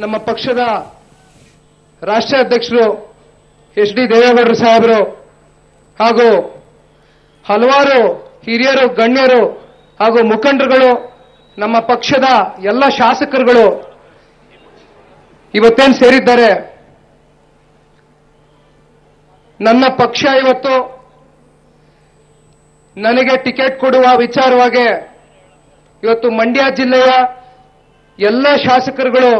ನಮ್ಮ ಪಕ್ಷದ ರಾಷ್ಟ್ರೀಯ ಅಧ್ಯಕ್ಷರು ಎಚ್ ಡಿ ದೇವೇಗೌಡರು ಸಾಹೇಬರು ಹಾಗೂ ಹಲವಾರು ಹಿರಿಯರು, ಗಣ್ಯರು ಹಾಗೂ ಮುಖಂಡರುಗಳು, ನಮ್ಮ ಪಕ್ಷದ ಎಲ್ಲ ಶಾಸಕರುಗಳು ಇವತ್ತೇನು ಸೇರಿದ್ದಾರೆ. ನನ್ನ ಪಕ್ಷ ಇವತ್ತು ನನಗೆ ಟಿಕೆಟ್ ಕೊಡುವ ವಿಚಾರವಾಗಿ ಇವತ್ತು ಮಂಡ್ಯ ಜಿಲ್ಲೆಯ ಎಲ್ಲ ಶಾಸಕರುಗಳು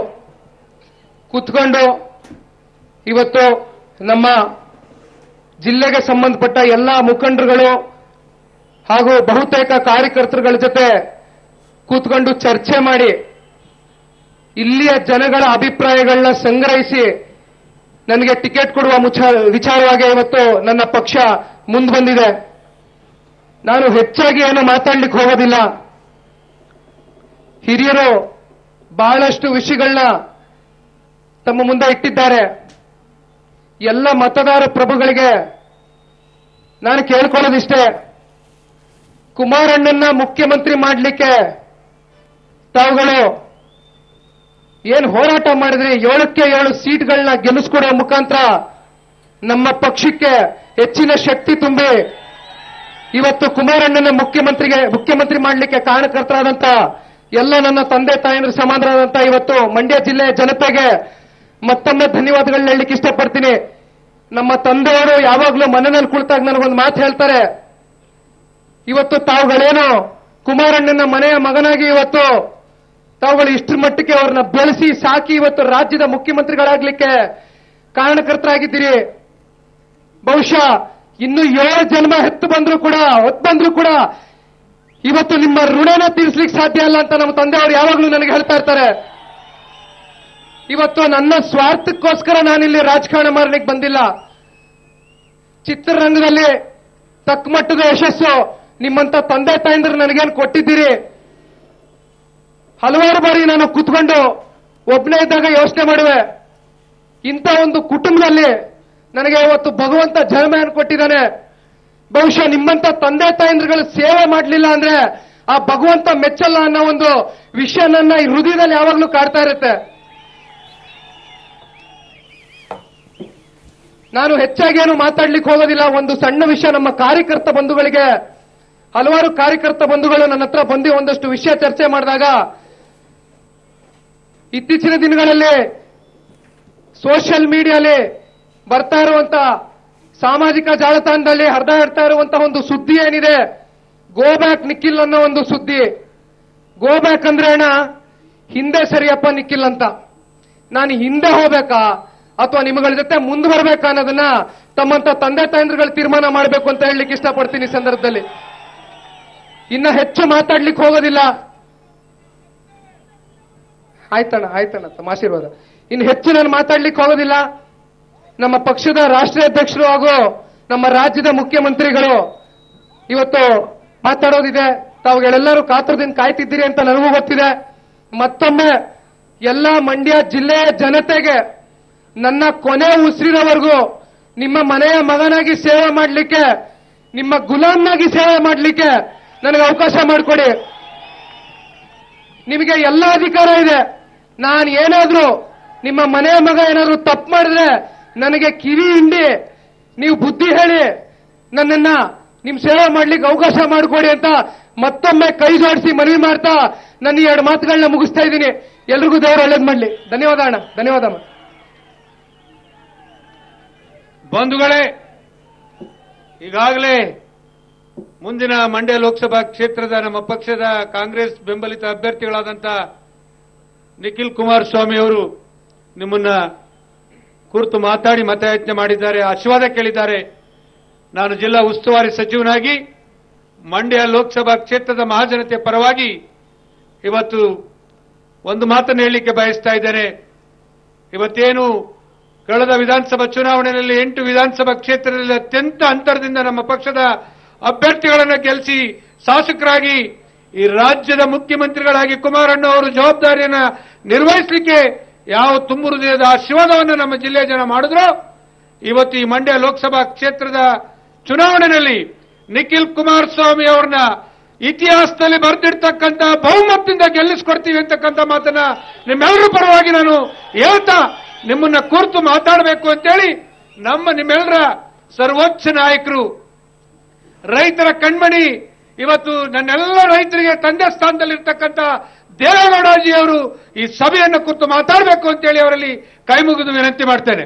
ಕೂತ್ಕೊಂಡು ಇವತ್ತು ನಮ್ಮ ಜಿಲ್ಲೆಗೆ ಸಂಬಂಧಪಟ್ಟ ಎಲ್ಲ ಮುಖಂಡರುಗಳು ಹಾಗೂ ಬಹುತೇಕ ಕಾರ್ಯಕರ್ತರುಗಳ ಜೊತೆ ಕೂತ್ಕೊಂಡು ಚರ್ಚೆ ಮಾಡಿ ಇಲ್ಲಿಯ ಜನಗಳ ಅಭಿಪ್ರಾಯಗಳನ್ನ ಸಂಗ್ರಹಿಸಿ ನನಗೆ ಟಿಕೆಟ್ ಕೊಡುವ ವಿಚಾರವಾಗಿ ಇವತ್ತು ನನ್ನ ಪಕ್ಷ ಮುಂದೆ ಬಂದಿದೆ. ನಾನು ಹೆಚ್ಚಾಗಿ ಏನು ಮಾತಾಡ್ಲಿಕ್ಕೆ ಹೋಗೋದಿಲ್ಲ. ಹಿರಿಯರು ಬಹಳಷ್ಟು ವಿಷಯಗಳನ್ನ ತಮ್ಮ ಮುಂದೆ ಇಟ್ಟಿದ್ದಾರೆ. ಎಲ್ಲ ಮತದಾರ ಪ್ರಭುಗಳಿಗೆ ನಾನು ಕೇಳ್ಕೊಳ್ಳೋದಿಷ್ಟೇ, ಕುಮಾರಣ್ಣನ್ನ ಮುಖ್ಯಮಂತ್ರಿ ಮಾಡಲಿಕ್ಕೆ ತಾವುಗಳು ಏನು ಹೋರಾಟ ಮಾಡಿದ್ರಿ, 7ಕ್ಕೆ 7 ಸೀಟ್ಗಳನ್ನ ಗೆಲ್ಲಿಸ್ಕೊಡುವ ಮುಖಾಂತರ ನಮ್ಮ ಪಕ್ಷಕ್ಕೆ ಹೆಚ್ಚಿನ ಶಕ್ತಿ ತುಂಬಿ ಇವತ್ತು ಕುಮಾರಣ್ಣನ ಮುಖ್ಯಮಂತ್ರಿ ಮಾಡಲಿಕ್ಕೆ ಕಾರಣಕರ್ತರಾದಂತ ಎಲ್ಲ ನನ್ನ ತಂದೆ ತಾಯಂದ್ರ ಸಮಾನರಾದಂತ ಇವತ್ತು ಮಂಡ್ಯ ಜಿಲ್ಲೆಯ ಜನತೆಗೆ ಮತ್ತೊಮ್ಮೆ ಧನ್ಯವಾದಗಳನ್ನ ಹೇಳಲಿಕ್ಕೆ ಇಷ್ಟಪಡ್ತೀನಿ. ನಮ್ಮ ತಂದೆಯವರು ಯಾವಾಗಲೂ ಮನೆಯಲ್ಲಿ ಕುಳಿತಾಗ ನನಗೊಂದು ಮಾತು ಹೇಳ್ತಾರೆ, ಇವತ್ತು ತಾವುಗಳೇನು ಕುಮಾರಣ್ಣನ ಮನೆಯ ಮಗನಾಗಿ ಇವತ್ತು ತಾವುಗಳು ಇಷ್ಟರ ಮಟ್ಟಕ್ಕೆ ಅವ್ರನ್ನ ಬೆಳೆಸಿ ಸಾಕಿ ಇವತ್ತು ರಾಜ್ಯದ ಮುಖ್ಯಮಂತ್ರಿಗಳಾಗ್ಲಿಕ್ಕೆ ಕಾರಣಕರ್ತರಾಗಿದ್ದೀರಿ. ಬಹುಶಃ ಇನ್ನು 7 ಜನ್ಮ ಹೊತ್ತು ಬಂದ್ರು ಕೂಡ ಇವತ್ತು ನಿಮ್ಮ ಋಣನ ತೀರಿಸಲಿಕ್ಕೆ ಸಾಧ್ಯ ಅಲ್ಲ ಅಂತ ನಮ್ಮ ತಂದೆಯವರು ಯಾವಾಗಲೂ ನನಗೆ ಹೇಳ್ತಾ ಇರ್ತಾರೆ. ಇವತ್ತು ನನ್ನ ಸ್ವಾರ್ಥಕ್ಕೋಸ್ಕರ ನಾನಿಲ್ಲಿ ರಾಜಕಾರಣ ಮಾಡಲಿಕ್ಕೆ ಬಂದಿಲ್ಲ. ಚಿತ್ರರಂಗದಲ್ಲಿ ತಕ್ಕ ಮಟ್ಟದ ಯಶಸ್ಸು ನಿಮ್ಮಂತ ತಂದೆ ತಾಯಂದ್ರು ನನಗೇನು ಕೊಟ್ಟಿದ್ದೀರಿ. ಹಲವಾರು ಬಾರಿ ನಾನು ಕೂತ್ಕೊಂಡು ಒಬ್ಬನೇ ಇದ್ದಾಗ ಯೋಚನೆ ಮಾಡುವೆ, ಇಂಥ ಒಂದು ಕುಟುಂಬದಲ್ಲಿ ನನಗೆ ಇವತ್ತು ಭಗವಂತ ಜನ್ಮವನ್ನು ಕೊಟ್ಟಿದ್ದಾನೆ. ಬಹುಶಃ ನಿಮ್ಮಂತ ತಂದೆ ತಾಯಂದ್ರುಗಳ ಸೇವೆ ಮಾಡಲಿಲ್ಲ ಅಂದ್ರೆ ಆ ಭಗವಂತ ಮೆಚ್ಚಲ್ಲ ಅನ್ನೋ ಒಂದು ವಿಷಯ ನನ್ನ ಈ ಹೃದಯದಲ್ಲಿ ಯಾವಾಗಲೂ ಕಾಡ್ತಾ ಇರುತ್ತೆ. ನಾನು ಹೆಚ್ಚಾಗಿ ಏನು ಮಾತಾಡ್ಲಿಕ್ಕೆ ಹೋಗೋದಿಲ್ಲ. ಒಂದು ಸಣ್ಣ ವಿಷಯ, ನಮ್ಮ ಕಾರ್ಯಕರ್ತ ಬಂಧುಗಳಿಗೆ, ಹಲವಾರು ಕಾರ್ಯಕರ್ತ ಬಂಧುಗಳು ನನ್ನ ಹತ್ರ ಬಂದು ಒಂದಷ್ಟು ವಿಷಯ ಚರ್ಚೆ ಮಾಡಿದಾಗ, ಇತ್ತೀಚಿನ ದಿನಗಳಲ್ಲಿ ಸೋಷಿಯಲ್ ಮೀಡಿಯಾಲಿ ಬರ್ತಾ ಇರುವಂತ ಸಾಮಾಜಿಕ ಜಾಲತಾಣದಲ್ಲಿ ಹರಿದಾಡ್ತಾ ಇರುವಂತಹ ಒಂದು ಸುದ್ದಿ ಏನಿದೆ, ಗೋ ಬ್ಯಾಕ್ ನಿಖಿಲ್ ಅನ್ನೋ ಒಂದು ಸುದ್ದಿ. ಗೋ ಬ್ಯಾಕ್ ಅಂದ್ರೆ ಅಣ್ಣ ಹಿಂದೆ ಸರಿಯಪ್ಪ ನಿಖಿಲ್ ಅಂತ. ನಾನು ಹಿಂದೆ ಹೋಗ್ಬೇಕಾ ಅಥವಾ ನಿಮ್ಮಗಳ ಜೊತೆ ಮುಂದೆ ಬರ್ಬೇಕಾ ಅನ್ನೋದನ್ನ ತಮ್ಮಂತ ತಂದೆ ತಾಯಂದ್ರುಗಳು ತೀರ್ಮಾನ ಮಾಡಬೇಕು ಅಂತ ಹೇಳಲಿಕ್ಕೆ ಇಷ್ಟಪಡ್ತೀನಿ. ಈ ಸಂದರ್ಭದಲ್ಲಿ ಇನ್ನ ಹೆಚ್ಚು ಮಾತಾಡ್ಲಿಕ್ಕೆ ಹೋಗೋದಿಲ್ಲ. ಆಯ್ತಣ್ಣ ತಮ್ಮ ಆಶೀರ್ವಾದ. ಇನ್ನು ಹೆಚ್ಚು ನಾನು ಮಾತಾಡ್ಲಿಕ್ಕೆ ಹೋಗೋದಿಲ್ಲ. ನಮ್ಮ ಪಕ್ಷದ ರಾಷ್ಟ್ರೀಯ ಅಧ್ಯಕ್ಷರು ಹಾಗೂ ನಮ್ಮ ರಾಜ್ಯದ ಮುಖ್ಯಮಂತ್ರಿಗಳು ಇವತ್ತು ಮಾತಾಡೋದಿದೆ. ತಾವುಗಳೆಲ್ಲರೂ ಕಾತುರದಿಂದ ಕಾಯ್ತಿದ್ದೀರಿ ಅಂತ ನನಗೂ ಗೊತ್ತಿದೆ. ಮತ್ತೊಮ್ಮೆ ಎಲ್ಲ ಮಂಡ್ಯ ಜಿಲ್ಲೆಯ ಜನತೆಗೆ ನನ್ನ ಕೊನೆ ಉಸಿರಿನವರೆಗೂ ನಿಮ್ಮ ಮನೆಯ ಮಗನಾಗಿ ಸೇವೆ ಮಾಡಲಿಕ್ಕೆ, ನಿಮ್ಮ ಗುಲಾಮ್ನಾಗಿ ಸೇವೆ ಮಾಡಲಿಕ್ಕೆ ನನಗೆ ಅವಕಾಶ ಮಾಡಿಕೊಡಿ. ನಿಮಗೆ ಎಲ್ಲ ಅಧಿಕಾರ ಇದೆ. ನಾನು ಏನಾದ್ರೂ ನಿಮ್ಮ ಮನೆಯ ಮಗ ಏನಾದ್ರೂ ತಪ್ಪು ಮಾಡಿದ್ರೆ ನನಗೆ ಕಿವಿ ಹಿಂಡಿ ನೀವು ಬುದ್ಧಿ ಹೇಳಿ ನನ್ನನ್ನ ನಿಮ್ ಸೇವೆ ಮಾಡ್ಲಿಕ್ಕೆ ಅವಕಾಶ ಮಾಡಿಕೊಡಿ ಅಂತ ಮತ್ತೊಮ್ಮೆ ಕೈ ಜೋಡಿಸಿ ಮನವಿ ಮಾಡ್ತಾ ನನ್ನ 2 ಮಾತುಗಳನ್ನ ಮುಗಿಸ್ತಾ ಇದ್ದೀನಿ. ಎಲ್ರಿಗೂ ದೇವರು ಒಳ್ಳೇದು ಮಾಡಲಿ. ಧನ್ಯವಾದ ಅಣ್ಣ, ಧನ್ಯವಾದ. ಬಂಧುಗಳೇ, ಈಗಾಗಲೇ ಮುಂದಿನ ಮಂಡ್ಯ ಲೋಕಸಭಾ ಕ್ಷೇತ್ರದ ನಮ್ಮ ಪಕ್ಷದ ಕಾಂಗ್ರೆಸ್ ಬೆಂಬಲಿತ ಅಭ್ಯರ್ಥಿಗಳಾದಂಥ ನಿಖಿಲ್ ಕುಮಾರಸ್ವಾಮಿ ಅವರು ನಿಮ್ಮನ್ನ ಕುರಿತು ಮಾತಾಡಿ ಮತಯಾಚನೆ ಮಾಡಿದ್ದಾರೆ, ಆಶೀರ್ವಾದ ಕೇಳಿದ್ದಾರೆ. ನಾನು ಜಿಲ್ಲಾ ಉಸ್ತುವಾರಿ ಸಚಿವನಾಗಿ ಮಂಡ್ಯ ಲೋಕಸಭಾ ಕ್ಷೇತ್ರದ ಮಹಾಜನತೆ ಪರವಾಗಿ ಇವತ್ತು ಒಂದು ಮಾತನ್ನು ಹೇಳಲಿಕ್ಕೆ ಬಯಸ್ತಾ ಇದ್ದೇನೆ. ಇವತ್ತೇನು ಕಳೆದ ವಿಧಾನಸಭಾ ಚುನಾವಣೆಯಲ್ಲಿ 8 ವಿಧಾನಸಭಾ ಕ್ಷೇತ್ರದಲ್ಲಿ ಅತ್ಯಂತ ಅಂತರದಿಂದ ನಮ್ಮ ಪಕ್ಷದ ಅಭ್ಯರ್ಥಿಗಳನ್ನು ಗೆಲ್ಲಿಸಿ ಶಾಸಕರಾಗಿ ಈ ರಾಜ್ಯದ ಮುಖ್ಯಮಂತ್ರಿಗಳಾಗಿ ಕುಮಾರಣ್ಣ ಅವರು ಜವಾಬ್ದಾರಿಯನ್ನು ನಿರ್ವಹಿಸಲಿಕ್ಕೆ ಯಾವ ತುಂಬು ಹೃದಯದ ಆಶೀರ್ವಾದವನ್ನು ನಮ್ಮ ಜಿಲ್ಲೆಯ ಜನ ಮಾಡಿದ್ರು, ಇವತ್ತು ಈ ಮಂಡ್ಯ ಲೋಕಸಭಾ ಕ್ಷೇತ್ರದ ಚುನಾವಣೆಯಲ್ಲಿ ನಿಖಿಲ್ ಕುಮಾರಸ್ವಾಮಿ ಅವರನ್ನ ಇತಿಹಾಸದಲ್ಲಿ ಬರೆದಿರ್ತಕ್ಕಂಥ ಬಹುಮತದಿಂದ ಗೆಲ್ಲಿಸ್ಕೊಡ್ತೀವಿ ಅಂತಕ್ಕಂಥ ಮಾತನ್ನ ನಿಮ್ಮೆಲ್ಲರ ಪರವಾಗಿ ನಾನು ಹೇಳ್ತಾ ನಿಮ್ಮನ್ನ ಕುರಿತು ಮಾತಾಡಬೇಕು ಅಂತೇಳಿ ನಿಮ್ಮೆಲ್ಲರ ಸರ್ವೋಚ್ಚ ನಾಯಕರು, ರೈತರ ಕಣ್ಮಣಿ, ಇವತ್ತು ನನ್ನೆಲ್ಲ ರೈತರಿಗೆ ತಂದೆ ಸ್ಥಾನದಲ್ಲಿರ್ತಕ್ಕಂಥ ದೇವೇಗೌಡಜಿ ಅವರು ಈ ಸಭೆಯನ್ನು ಕುರಿತು ಮಾತಾಡಬೇಕು ಅಂತೇಳಿ ಅವರಲ್ಲಿ ಕೈ ಮುಗಿದು ವಿನಂತಿ ಮಾಡ್ತೇನೆ.